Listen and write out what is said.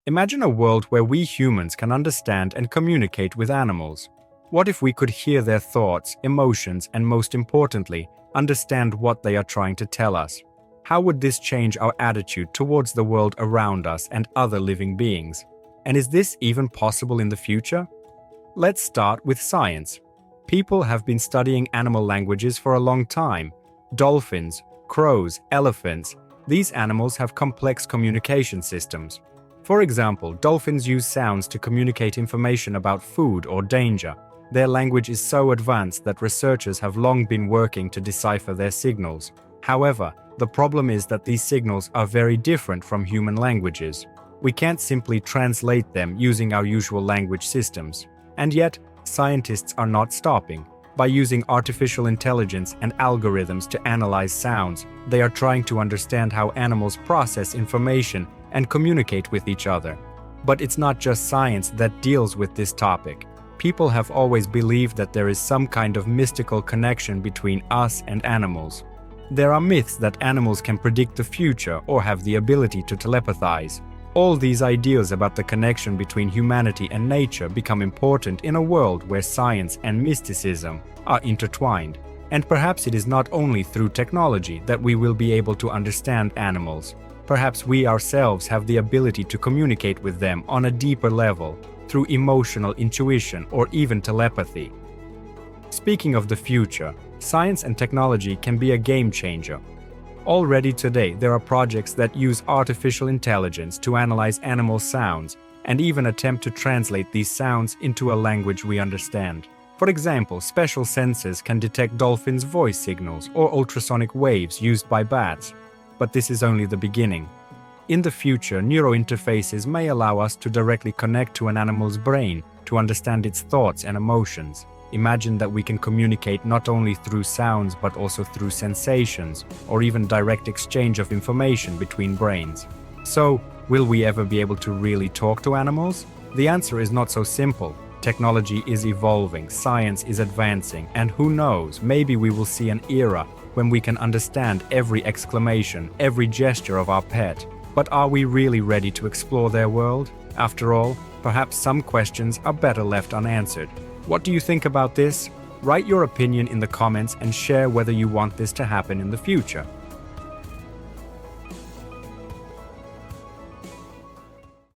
Imagine a world where we humans can understand and communicate with animals. What if we could hear their thoughts, emotions, and most importantly, understand what they are trying to tell us? How would this change our attitude towards the world around us and other living beings? And is this even possible in the future? Let's start with science. People have been studying animal languages for a long time. Dolphins, crows, elephants, these animals have complex communication systems. For example, dolphins use sounds to communicate information about food or danger. Their language is so advanced that researchers have long been working to decipher their signals. However, the problem is that these signals are very different from human languages. We can't simply translate them using our usual language systems. And yet, scientists are not stopping. By using artificial intelligence and algorithms to analyze sounds, they are trying to understand how animals process information and communicate with each other. But it's not just science that deals with this topic. People have always believed that there is some kind of mystical connection between us and animals. There are myths that animals can predict the future or have the ability to telepathize. All these ideas about the connection between humanity and nature become important in a world where science and mysticism are intertwined. And perhaps it is not only through technology that we will be able to understand animals. Perhaps we ourselves have the ability to communicate with them on a deeper level, through emotional intuition or even telepathy. Speaking of the future, science and technology can be a game changer. Already today, there are projects that use artificial intelligence to analyze animal sounds and even attempt to translate these sounds into a language we understand. For example, special sensors can detect dolphins' voice signals or ultrasonic waves used by bats. But this is only the beginning. In the future, neurointerfaces may allow us to directly connect to an animal's brain to understand its thoughts and emotions. Imagine that we can communicate not only through sounds but also through sensations or even direct exchange of information between brains. So, will we ever be able to really talk to animals? The answer is not so simple. Technology is evolving, science is advancing, and who knows, maybe we will see an era when we can understand every exclamation, every gesture of our pet. But are we really ready to explore their world? After all, perhaps some questions are better left unanswered. What do you think about this? Write your opinion in the comments and share whether you want this to happen in the future.